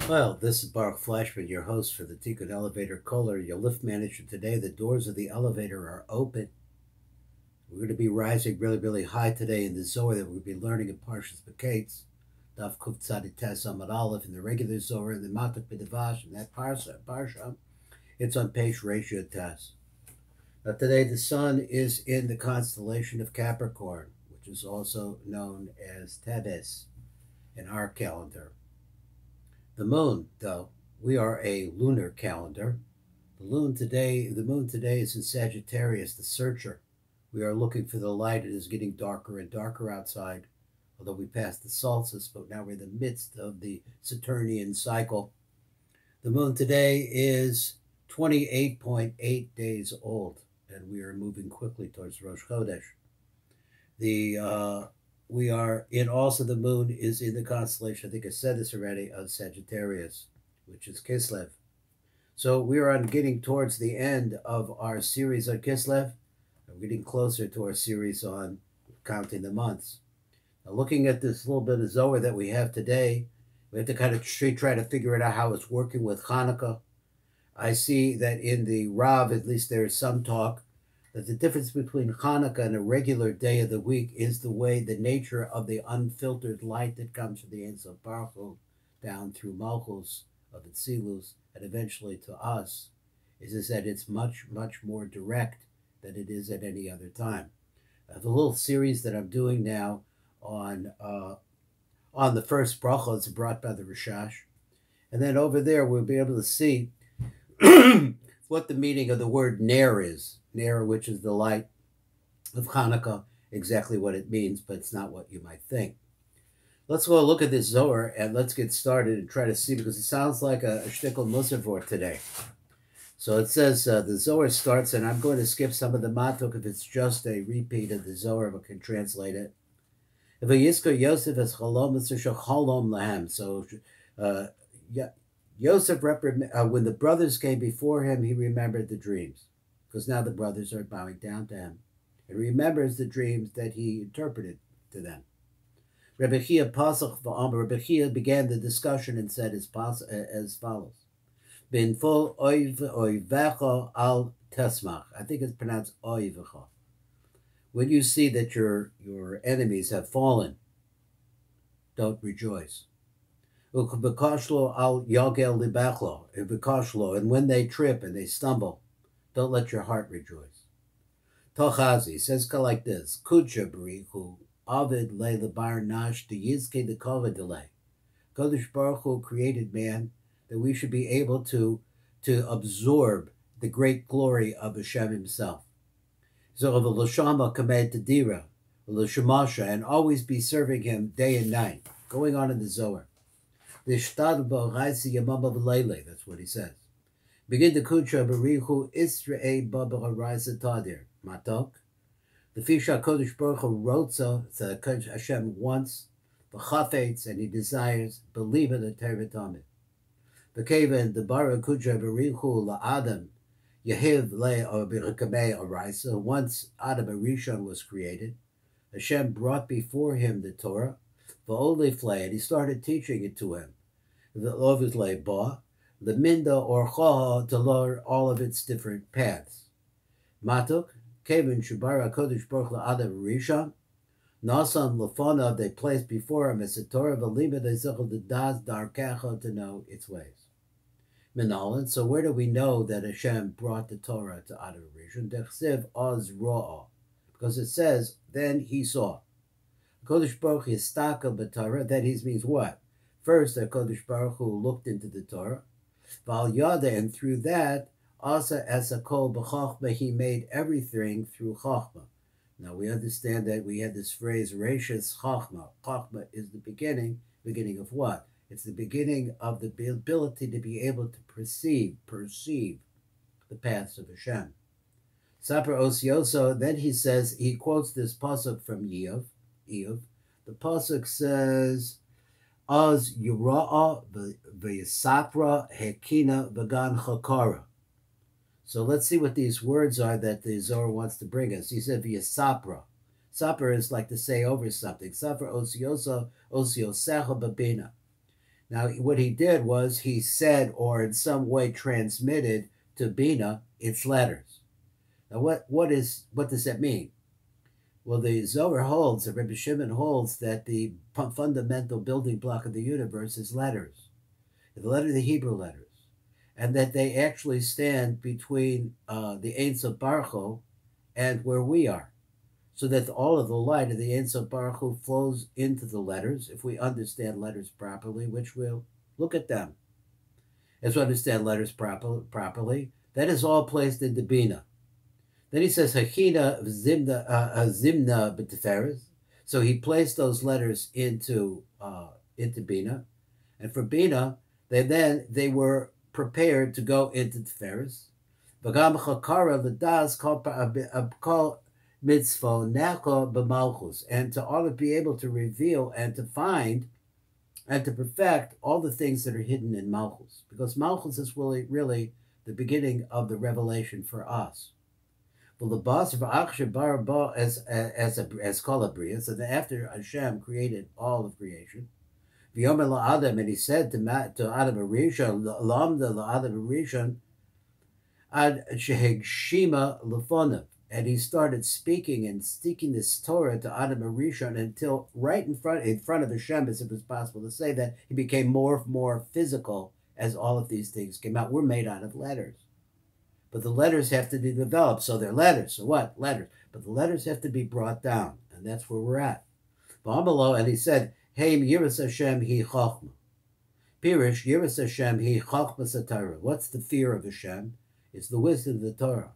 Well, this is Baruch Flashman, your host for the Tikkun Elevator Kohler, your lift manager today. The doors of the elevator are open. We're going to be rising really, really high today in the Zohar that we'll be learning in Parshas Bekates, Daf Kuf Tzadi Tes Amud Aleph, in the regular Zohar, and the Matak B'Devash, and that Parsha, it's on page Ratio Tes. Now today the sun is in the constellation of Capricorn, which is also known as Teves in our calendar. The moon, though, we are a lunar calendar. The moon today is in Sagittarius, the searcher. We are looking for the light. It is getting darker and darker outside, although we passed the solstice, but now we're in the midst of the Saturnian cycle. The moon today is 28.8 days old, and we are moving quickly towards Rosh Chodesh. We are in also the moon is in the constellation, I think I said this already, of Sagittarius, which is Kislev. So we are getting towards the end of our series on Kislev. We're getting closer to our series on counting the months. Now, looking at this little bit of Zohar that we have today, we have to kind of try to figure it out how it's working with Hanukkah. I see that in the Rav, at least there is some talk that the difference between Hanukkah and a regular day of the week is the way the nature of the unfiltered light that comes from the Ein Sof Baruch Hu down through Malchus of Atzilus and eventually to us is that it's much, much more direct than it is at any other time. I have a little series that I'm doing now on the first bracha. It's brought by the Rishash. And then over there, we'll be able to see what the meaning of the word ner is. Ner, which is the light of Hanukkah, exactly what it means, but it's not what you might think. Let's go look at this Zohar and let's get started and try to see, because it sounds like a shtickle musavor today. So it says the Zohar starts, and I'm going to skip some of the matuk if it's just a repeat of the Zohar, if I can translate it. Yosef as chalom lahem. So Yosef, when the brothers came before him, he remembered the dreams, because now the brothers are bowing down to him. He remembers the dreams that he interpreted to them. Rebbe Chia began the discussion and said as follows. Bin full oivecha al tesmach. I think it's pronounced oivecha. When you see that your enemies have fallen, don't rejoice. Ukbekashlo al yagel libachlo. And when they trip and they stumble, don't let your heart rejoice. Tochazi says like this: Kudsha b'richu avid le lebar nash de yizke de kova delay. Kodesh Baruch Hu created man that we should be able to absorb the great glory of Hashem Himself. So the l'shama kamed tadira, l'shamasha, and always be serving Him day and night. Going on in the Zohar. That's what he says. Begin the kucha berichu isra'e baba harayza tadir matok. The fisha kodesh baruch hu rotza, the Hashem wants, the chafetz, and he desires, believe in the Torah Tamid. The kaven the bara kucha berichu la'adam yehiv le or berikamei harayza. Once Adam Arishon was created, Hashem brought before him the Torah, the oliflei, and he started teaching it to him. The Ovidlei Ba, the Minda or Chaha, to learn all of its different paths. Matuk, Kevin Shubara Kodesh Baruch Adam Rishon, Nasan Lafana, they placed before him as a Torah, Valima they zechel the Das Darkecha, to know its ways. Minalan, so where do we know that Hashem brought the Torah to Adam Rishon? Dechsev Oz Ra'ah, because it says, then he saw. Kodesh Baruch Yistaka B'Torah, that means what? First, the Kodesh Baruch Hu looked into the Torah, Val Yada, and through that, Asa Esakol B'Chachma, he made everything through Chachma. Now we understand that we had this phrase, Reishis Chachma. Chachma is the beginning of what? It's the beginning of the ability to be able to perceive the paths of Hashem. Sapar Osioso, then he says, he quotes this pasuk from Eov. The pasuk says, Az Yura'a v'Yisapra Hekina v'Gan Chakara. So let's see what these words are that the Zohar wants to bring us. He said v'Yisapra. Sapra is like to say over something. Sapra Osiosa Osiosecha Babina. Now, what he did was he said, or in some way transmitted to Bina its letters. Now, what does that mean? Well, the Zohar holds, the Rebbe Shimon holds, that the fundamental building block of the universe is letters, the Hebrew letters, and that they actually stand between the Ein Sof Baruch Hu and where we are, so that all of the light of the Ein Sof Baruch Hu flows into the letters, if we understand letters properly, which we'll look at them. As we understand letters properly, that is all placed into Bina. Then he says, Hakina Zimna B'Tiferes. So he placed those letters into Bina. And for Bina, they were prepared to go into Tiferes. V'gam chakara l'das kol mitzvah necho b'malchus. And to all to be able to reveal and to find and to perfect all the things that are hidden in Malchus. Because Malchus is really the beginning of the revelation for us. Well, the boss of Aksha Baraba as Kolabria, so that after Hashem created all of creation, V'yomer la'adam, and he said to Adam Arishon, Lamda la'adam Arishon, ad shehegshima lefonav, and he started speaking and speaking this Torah to Adam Arishon until right in front of Hashem, as it was possible to say, that he became more physical as all of these things came out. We're made out of letters. But the letters have to be developed, so they're letters. So what? Letters. But the letters have to be brought down, and that's where we're at. And he said, Heim Yiras Hashem hi chochma. Pirish, Yiras Hashem hi chochma satara. What's the fear of Hashem? It's the wisdom of the Torah.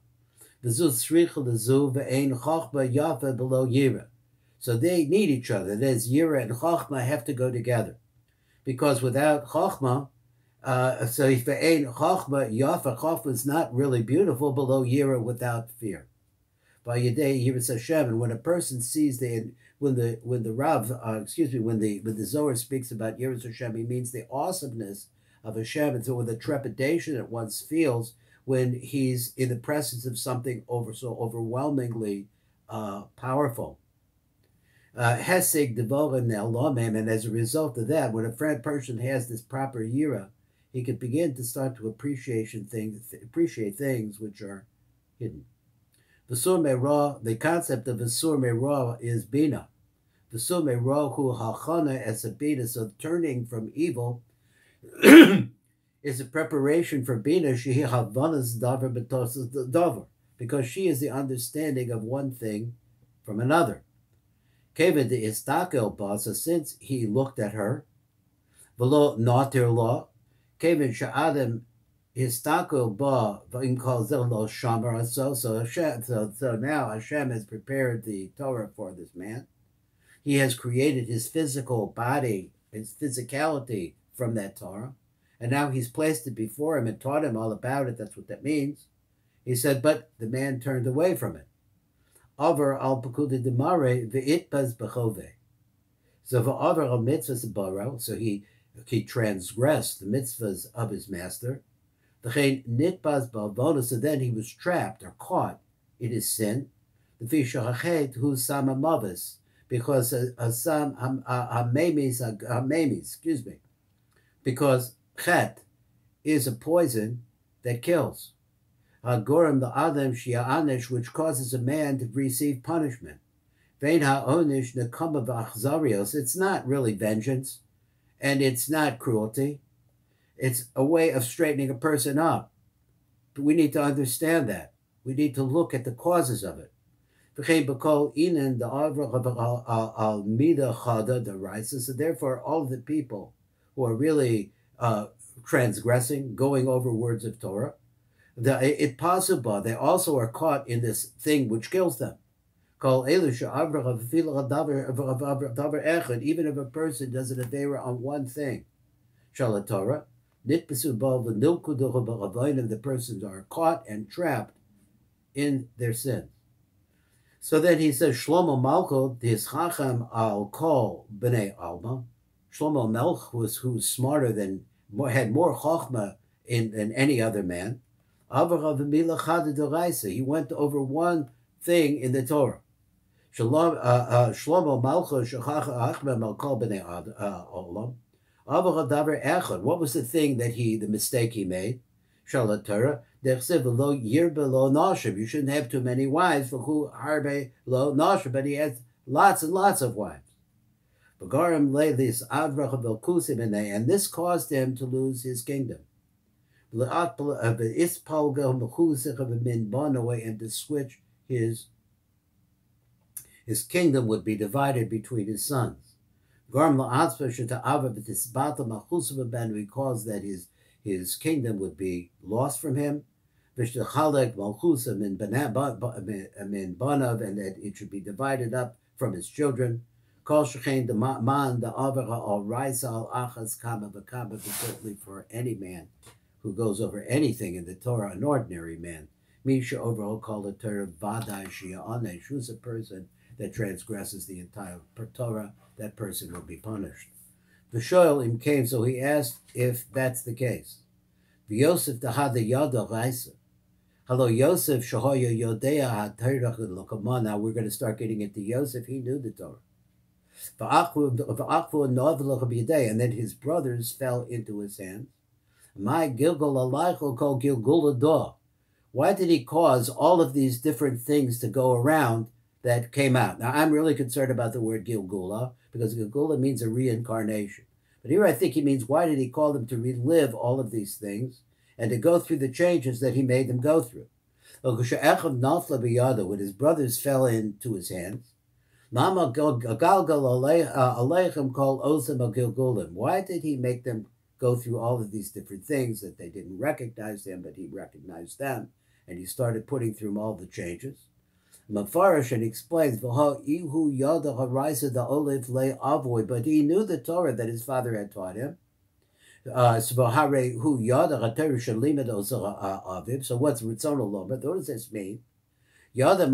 V'zu tzricha l'zu v'ein chochma yafa below Yira. So they need each other. There's Yira and chochma have to go together. Because without chochma, so if ve'ein chochma yafa, chochma is not really beautiful below Yira, without fear. By Yedei Yiras Hashem, and when a person sees when the Zohar speaks about Yiras Hashem, he means the awesomeness of Hashem, and so with the trepidation that one feels when he's in the presence of something so overwhelmingly powerful. Hesig devoren ne'elamim, and as a result of that, when a person has this proper yira, he can begin to start to appreciate things which are hidden. V'sur me'ra, the concept of v'sur me'ra is bina. V'sur me'ra hu hachana as a bina, so turning from evil is a preparation for bina, shehi havanas davar b'tosas davar, because she is the understanding of one thing from another. Kevin the istakel ba, so since he looked at her, v'lo natir law, Kevin sha'adam istakel ba v'im kol zel lo shamar, so now Hashem has prepared the Torah for this man. He has created his physical body, his physicality from that Torah, and now he's placed it before him and taught him all about it. That's what that means. He said, but the man turned away from it. Over al pekude demare ve'itbaz bechove. So over al mitzvahs baro, so he transgressed the mitzvahs of his master. V'chein nitbaz ba'avoda, so then he was trapped or caught in his sin. The fishachet hu samamavis, because because chet is a poison that kills. Gorem the adam shia'anish, which causes a man to receive punishment. Vein ha'onish nekama v'achzarios. It's not really vengeance, and it's not cruelty. It's a way of straightening a person up. But we need to understand that. We need to look at the causes of it. So therefore, all of the people who are really transgressing, going over words of Torah, it possible they also are caught in this thing which kills them. Even if a person does an avera on one thing, the persons are caught and trapped in their sins. So then he says, Shlomo Malko, Chacham al kol b'nei alma. Shlomo Melch who's smarter had more chokhmah than any other man. He went over one thing in the Torah. Shlomo Malcho Shachach Achmem al kol b'nei olam. What was the thing the mistake he made? Shalatura, lo yirbe lo nashim. You shouldn't have too many wives, for who harbe lo nashim, but he has lots and lots of wives. And this caused him to lose his kingdom. And to switch his kingdom would be divided between his sons. Because that his kingdom would be lost from him, and that it should be divided up from his children. Certainly for any man who goes over anything in the Torah, an ordinary man, Misha overall called the Torah Vadai Shia'anesh, who's a person that transgresses the entire Torah, that person will be punished. The Shoelim came, so he asked if that's the case. Yosef Dahada Yada Raisa. Hello, Yosef Shahoya Yodea HaTorah Lokama. Now we're going to start getting into Yosef. He knew the Torah. And then his brothers fell into his hands. My Gilgal Alaycho called Gilgulador. Why did he cause all of these different things to go around that came out? Now, I'm really concerned about the word Gilgula, because Gilgula means a reincarnation. But here I think he means, why did he call them to relive all of these things and to go through the changes that he made them go through? When his brothers fell into his hands, why did he make them go through all of these different things that they didn't recognize him, but he recognized them, and he started putting through all the changes? Mafarish and explains, but he knew the Torah that his father had taught him. So what's Ritzono Lomer? What does this mean? That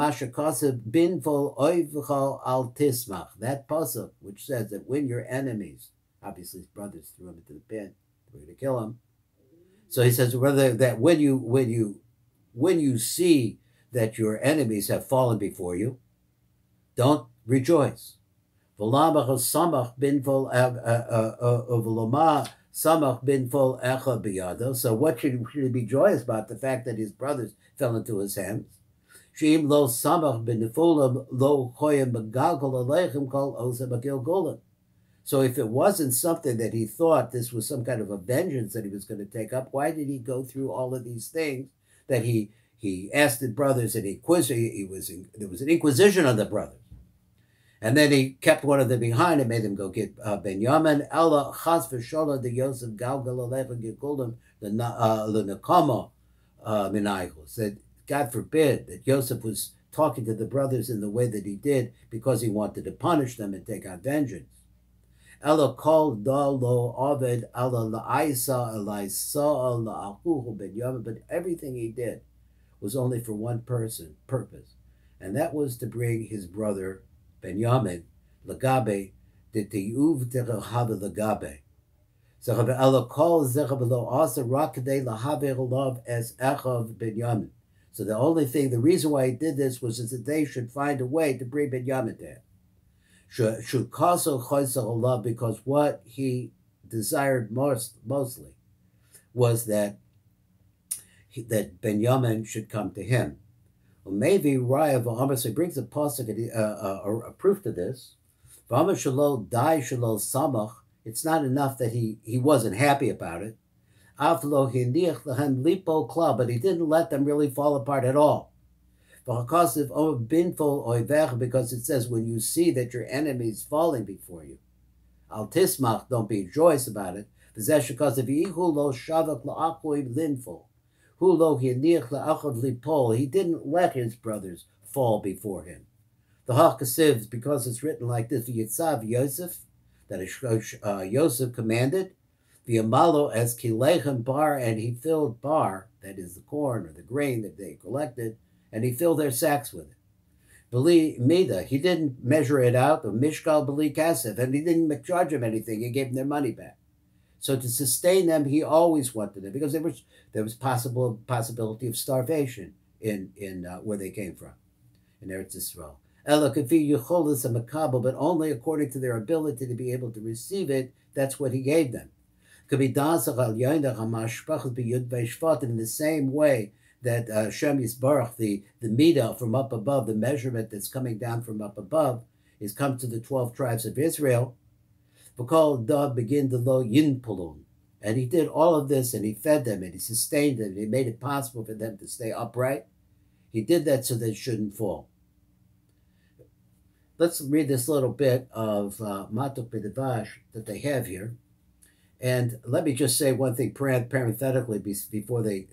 pasuk which says that when your enemies, obviously his brothers threw him into the pit, they were going to kill him. So he says whether that when you see that your enemies have fallen before you, don't rejoice. So what should he be joyous about? The fact that his brothers fell into his hands. So if it wasn't something that he thought this was some kind of a vengeance that he was going to take up, why did he go through all of these things that he asked the brothers, and there was an inquisition on the brothers, and then he kept one of them behind and made them go get Benjamin. Ella chas v'shola de Yosef galgal alecha gekulim the nakama minaychus. Said, God forbid that Yosef was talking to the brothers in the way that he did because he wanted to punish them and take out vengeance. Ella called dalo aved ella la'isa elisa la'achuhu Benjamin, but everything he did was only for one purpose, and that was to bring his brother Benjamin lagabe de tiyuv terahave lagabe. So Ella called zechabelo asa rakadei lahave love as echav Benjamin. So the reason why he did this was that they should find a way to bring Benjamin to him. Should kaso choisel Allah, because what he desired mostly was that Benjamin should come to him. Well, maybe Raya v'Amar, so he brings a pasuk, a proof to this. V'Amar shelo dai shelo samach. It's not enough that he wasn't happy about it. But he didn't let them really fall apart at all. Because it says when you see that your enemy is falling before you, al tismach, don't be joyous about it. He didn't let his brothers fall before him. The hakasiv, because it's written like this: Yitzav Yosef, that Yosef commanded. The Amalo as Kilechem bar, and he filled bar, that is the corn or the grain that they collected, and he filled their sacks with it. Beli Mida, he didn't measure it out, or Mishkal Beli Kasef, and he didn't charge them anything, he gave them their money back. So to sustain them, he always wanted them, because there was possibility of starvation in where they came from, in Eretz Yisrael. Ela kafi yucholas makabel, but only according to their ability to be able to receive it. That's what he gave them. In the same way that Shem Yisbarach, the midah from up above, the measurement that's coming down from up above, is come to the 12 tribes of Israel. Begin the lo yin pulun. And he did all of this, and he fed them, and he sustained them, and he made it possible for them to stay upright. He did that so they shouldn't fall. Let's read this little bit of Matok B'Devash that they have here. And let me just say one thing parenthetically before they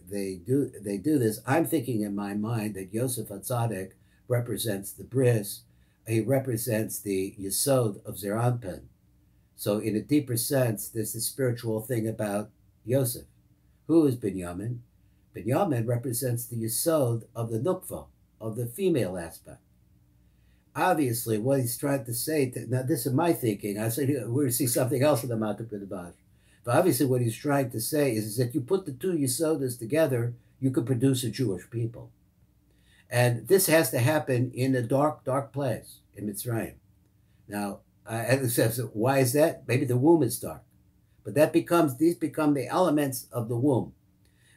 do this. I'm thinking in my mind that Yosef HaTzadik represents the bris. He represents the Yesod of Zeranpin. So in a deeper sense, there's the spiritual thing about Yosef. Who is Binyamin? Binyamin represents the Yesod of the Nukva, of the female aspect. Obviously, what he's trying to say, now this is my thinking, I said we're going to see something else in the Matok B'Devash. But obviously what he's trying to say is that you put the two Yesodas together, you could produce a Jewish people. And this has to happen in a dark, dark place, in Mitzrayim. Now, it says, why is that? Maybe the womb is dark. But these become the elements of the womb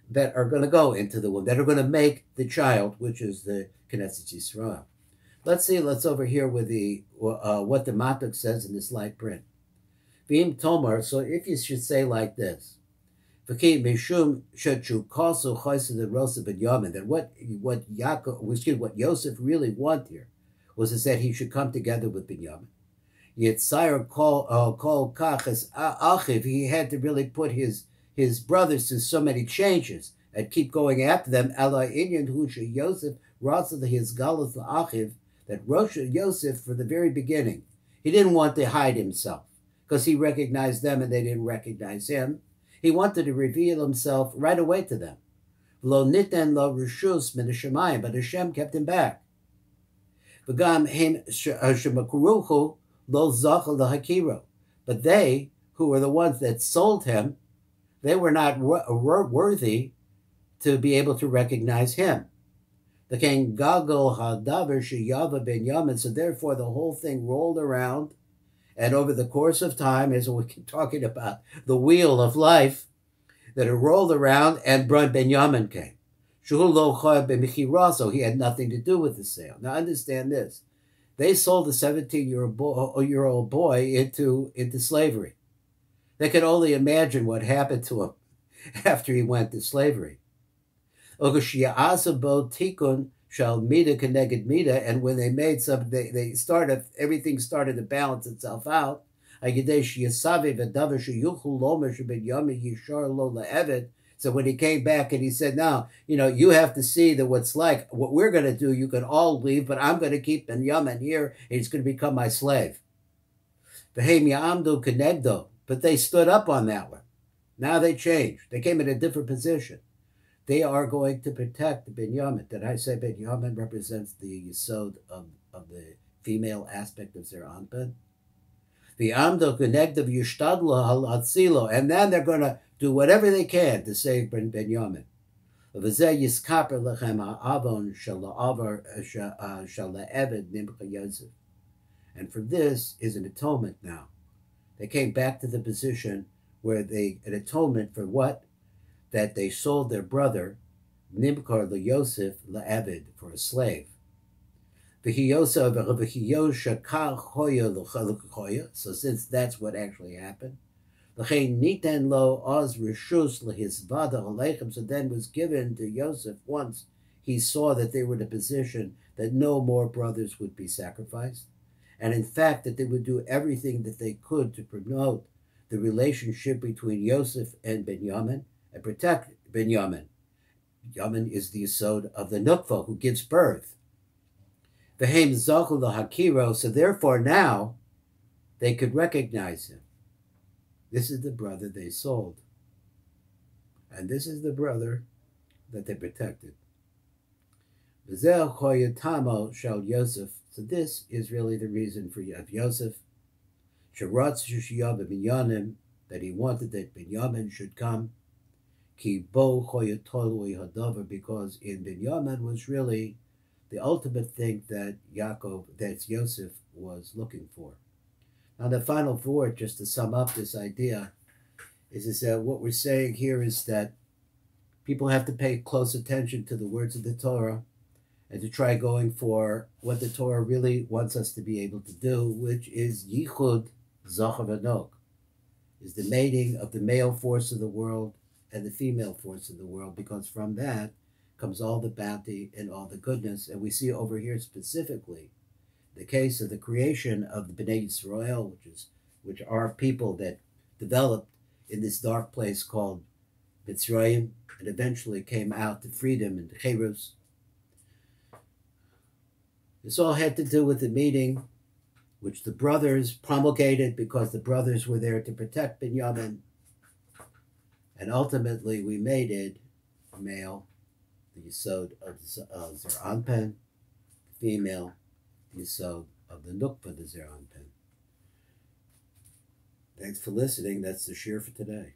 that are going to go into the womb, that are going to make the child, which is the Knesset Yisrael. Let's over here with the what the Matok says in this light print. V'im Tomar, so if you should say like this, that what Yosef really wanted here was that he should come together with Binyamin. He had to really put his brothers through so many changes and keep going after them. That Rosh Yosef, from the very beginning, he didn't want to hide himself, because he recognized them and they didn't recognize him. He wanted to reveal himself right away to them. Lo niten lo rishus min hashemayim, but Hashem kept him back. V'gam hem shemakuruchu lo zachal lahakiro. But they, who were the ones that sold him, they were not worthy to be able to recognize him. The king Gagol Hadavar Sheyava Binyamin. So therefore the whole thing rolled around, and over the course of time, as we're talking about the wheel of life, that it rolled around and Binyamin came. So he had nothing to do with the sale. Now understand this. They sold a 17-year-old boy into slavery. They could only imagine what happened to him after he went to slavery. And when they made something, everything started to balance itself out. So when he came back and he said, now, you have to see that what we're going to do, you can all leave, but I'm going to keep Binyamin here, and he's going to become my slave. But they stood up on that one. Now they changed. They came in a different position. They are going to protect Binyamin. Did I say Binyamin represents the Yesod of the female aspect of Zeranpin? And then they're going to do whatever they can to save Binyamin. And from this is an atonement now. They came back to the position where an atonement for what? That they sold their brother, Nimkar Yosef La'avid, for a slave. So since that's what actually happened, so then was given to Yosef once he saw that they were in a position that no more brothers would be sacrificed, and in fact that they would do everything that they could to promote the relationship between Yosef and Binyamin and protect Binyamin. Binyamin is the yesod of the Nukva who gives birth. V'heim zachu lahakiro, so therefore now they could recognize him. This is the brother they sold. And this is the brother that they protected. V'zeh choyatamo shal Yosef. So this is really the reason for Yosef. Sheratz shishiyah b'minyanim, that he wanted that Binyamin should come. Ki bo choyatolui hadavar, because in Binyamin was really the ultimate thing that Yosef was looking for. Now, the final word, just to sum up this idea, is that what we're saying here is that people have to pay close attention to the words of the Torah and to try going for what the Torah really wants us to be able to do, which is yichud zohar v'nog, is the mating of the male force of the world and the female force of the world, because from that comes all the bounty and all the goodness. And we see over here specifically the case of the creation of the Bnei Yisrael, which are people that developed in this dark place called Mitzrayim, and eventually came out to freedom and Cherus. This all had to do with the meeting which the brothers promulgated, because the brothers were there to protect Binyamin. And ultimately we mated male, the Yisod of Zer Anpin, female, the Yisod of the Nukva, the Zer Anpin. Thanks for listening. That's the shir for today.